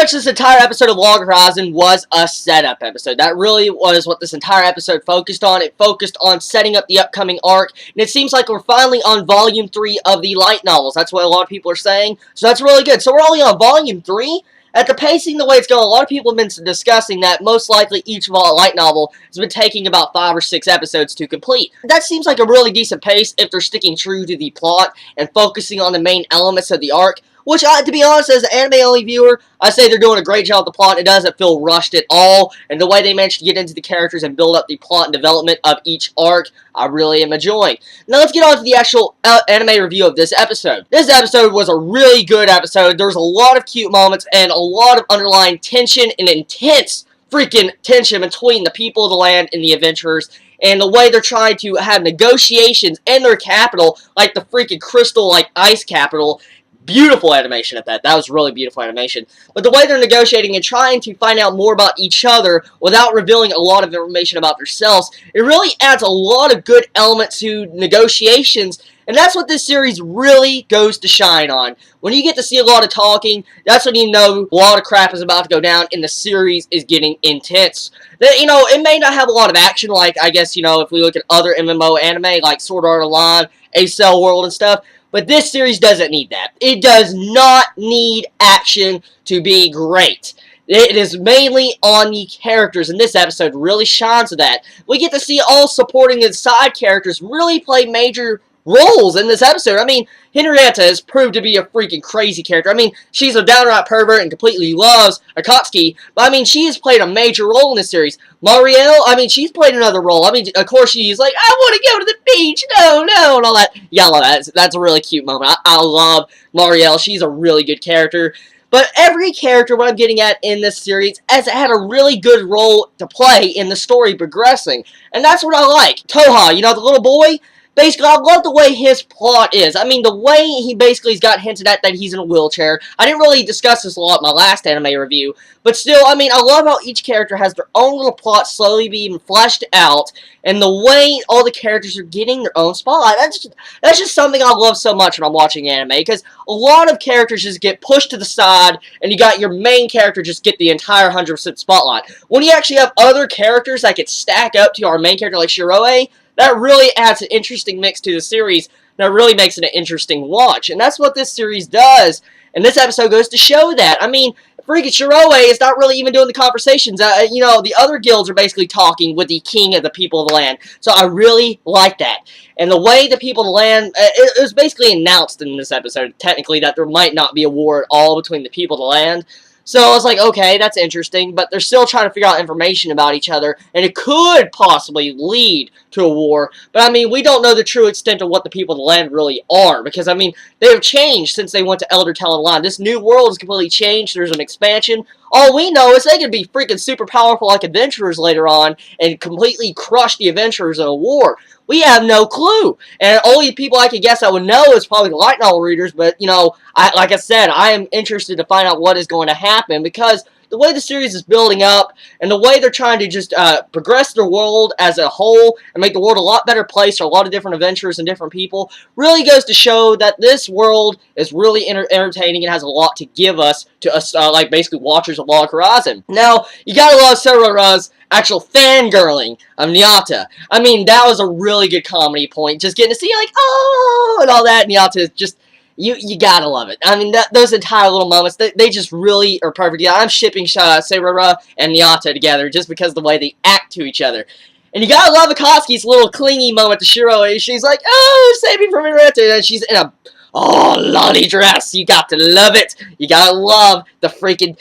much this entire episode of Log Horizon was a setup episode. That really was what this entire episode focused on. It focused on setting up the upcoming arc, and it seems like we're finally on Volume 3 of the light novels. That's what a lot of people are saying, so that's really good. So we're only on Volume 3? At the pacing, the way it's going, a lot of people have been discussing that most likely each light novel has been taking about 5 or 6 episodes to complete. That seems like a really decent pace if they're sticking true to the plot and focusing on the main elements of the arc. Which, to be honest, as an anime-only viewer, I say they're doing a great job with the plot. It doesn't feel rushed at all. And the way they managed to get into the characters and build up the plot and development of each arc, I really am enjoying. Now let's get on to the actual anime review of this episode. This episode was a really good episode. There was a lot of cute moments and a lot of underlying tension and intense freaking tension between the people of the land and the adventurers. And the way they're trying to have negotiations in their capital, like the freaking crystal, like ice capital. Beautiful animation at that. That was really beautiful animation. But the way they're negotiating and trying to find out more about each other without revealing a lot of information about themselves, it really adds a lot of good elements to negotiations. And that's what this series really goes to shine on. When you get to see a lot of talking, that's when you know a lot of crap is about to go down and the series is getting intense. You know, it may not have a lot of action like, I guess, you know, if we look at other MMO anime like Sword Art Online, Acel World and stuff. But this series doesn't need that. It does not need action to be great. It is mainly on the characters, and this episode really shines with that. We get to see all supporting and side characters really play major roles in this episode. I mean, Henrietta has proved to be a freaking crazy character. I mean, she's a downright pervert and completely loves Akatsuki, but I mean, she has played a major role in this series. Marielle, I mean, she's played another role. I mean, of course, she's like, I want to go to the beach, no, and all that. Yeah, I love that. That's a really cute moment. I love Marielle. She's a really good character. But every character, what I'm getting at in this series, has had a really good role to play in the story progressing. And that's what I like. Toha, you know, the little boy? Basically, I love the way his plot is. I mean, the way he basically's got hinted at that he's in a wheelchair. I didn't really discuss this a lot in my last anime review. But still, I mean, I love how each character has their own little plot slowly being fleshed out. And the way all the characters are getting their own spotlight. That's just something I love so much when I'm watching anime. Because a lot of characters just get pushed to the side. And you got your main character just get the entire 100% spotlight. When you actually have other characters that could stack up to our main character like Shiroe, that really adds an interesting mix to the series. That really makes it an interesting watch. And that's what this series does. And this episode goes to show that. I mean, freaking Shiroe is not really even doing the conversations. You know, the other guilds are basically talking with the king of the people of the land. So I really like that. And the way the people of the land, it was basically announced in this episode, technically, that there might not be a war at all between the people of the land. So I was like, okay, that's interesting, but they're still trying to figure out information about each other, and it could possibly lead to a war. But, I mean, we don't know the true extent of what the people of the land really are, because, I mean, they have changed since they went to Elder Talon. This new world has completely changed. There's an expansion. All we know is they could be freaking super powerful like adventurers later on and completely crush the adventurers in a war. We have no clue. And only people I could guess I would know is probably the light novel readers. But, you know, like I said, I am interested to find out what is going to happen because the way the series is building up and the way they're trying to just progress their world as a whole and make the world a lot better place for a lot of different adventures and different people really goes to show that this world is really entertaining and has a lot to give us to us, like basically watchers of Log Horizon. Now, you gotta love Sarah's actual fangirling of Nyata. I mean, that was a really good comedy point. Just getting to see like, oh, and all that. Nyata is just, you gotta love it. I mean, those entire little moments, they just really are perfect. Yeah, I'm shipping Seirara and Nyata together just because of the way they act to each other. And you gotta love Akatsuki's little clingy moment to Shiro. She's like, oh, save me from Henrietta. And she's in a lolly dress. You got to love it. You gotta love the freaking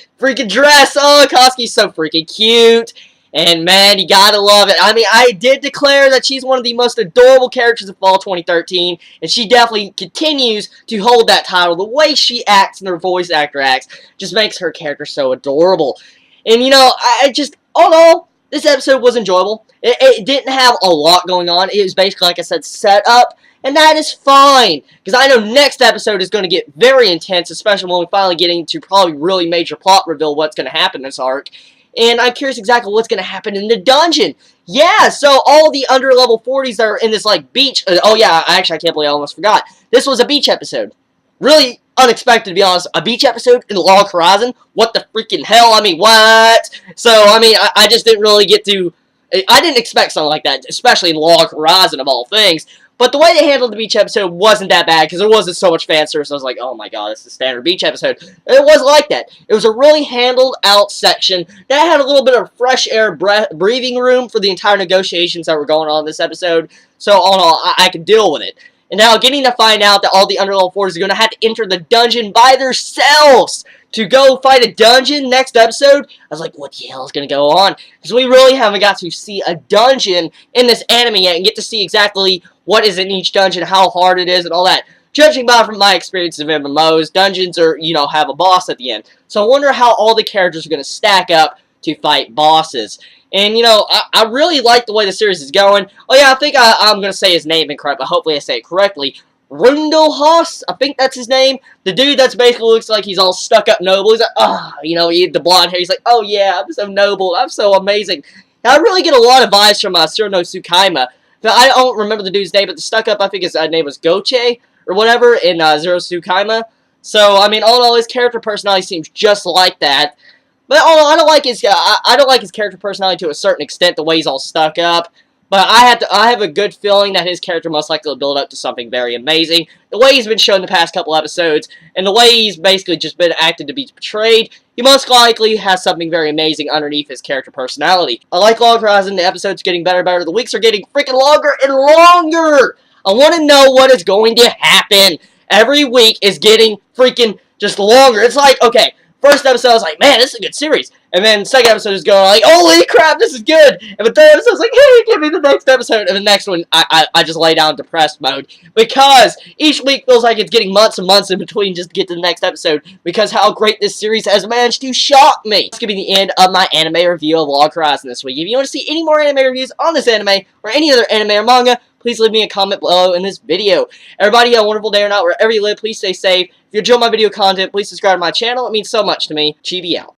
dress. Oh, Akatsuki's so freaking cute. And man, you gotta love it. I mean, I did declare that she's one of the most adorable characters of fall 2013, and she definitely continues to hold that title. The way she acts and her voice actor acts just makes her character so adorable. And you know, I just, all in all, this episode was enjoyable. It didn't have a lot going on. It was basically, like I said, set up. And that is fine, because I know next episode is going to get very intense, especially when we finally get into probably really major plot reveal what's going to happen in this arc. And I'm curious exactly what's going to happen in the dungeon. Yeah, so all the under level 40s that are in this, like, beach. Oh, yeah, I can't believe I almost forgot. This was a beach episode. Really, unexpected, to be honest. A beach episode in Log Horizon? What the freaking hell? I mean, what? So, I mean, I just didn't really get to... I didn't expect something like that, especially in Log Horizon of all things. But the way they handled the beach episode wasn't that bad, because there wasn't so much fan service. I was like, oh my god, this is a standard beach episode. And it wasn't like that. It was a really handled out section that had a little bit of fresh air breathing room for the entire negotiations that were going on in this episode. So, all in all, I could deal with it. And now getting to find out that all the underlevel forces are going to have to enter the dungeon by themselves to go fight a dungeon next episode, I was like, what the hell is going to go on? Because we really haven't got to see a dungeon in this anime yet and get to see exactly what is in each dungeon, how hard it is, and all that. Judging by from my experience of MMOs, dungeons are, have a boss at the end. So I wonder how all the characters are going to stack up to fight bosses. And, I really like the way the series is going. Oh, yeah, I think I'm going to say his name incorrect, but hopefully I say it correctly. Rundelhaus, I think that's his name. The dude that's basically looks like he's all stuck up noble. He's like, he had the blonde hair. He's like, oh, yeah, I'm so noble. I'm so amazing. Now, I really get a lot of vibes from Surno Tsukaima. I don't remember the dude's name, but the stuck up, I think his name was Goche or whatever in Zero Tsukaima. So, I mean, all in all, his character personality seems just like that. But I don't like his character personality to a certain extent, the way he's all stuck up. But I have a good feeling that his character most likely will build up to something very amazing. The way he's been shown the past couple episodes, and the way he's basically just been acted to be portrayed, he most likely has something very amazing underneath his character personality. I like Log Horizon. The episodes getting better and better. The weeks are getting freaking longer and longer. I want to know what is going to happen. Every week is getting freaking just longer. It's like, okay, first episode I was like, man, this is a good series. And then second episode is going like, holy crap, this is good. And the third episode is like, hey, give me the next episode. And the next one, I just lay down in depressed mode. Because each week feels like it's getting months and months in between just to get to the next episode. Because how great this series has managed to shock me. That's going to be the end of my anime review of Log Horizon this week. If you want to see any more anime reviews on this anime, or any other anime or manga, please leave me a comment below in this video. Everybody have a wonderful day or night wherever you live. Please stay safe. If you enjoy my video content, please subscribe to my channel. It means so much to me. Chibi out.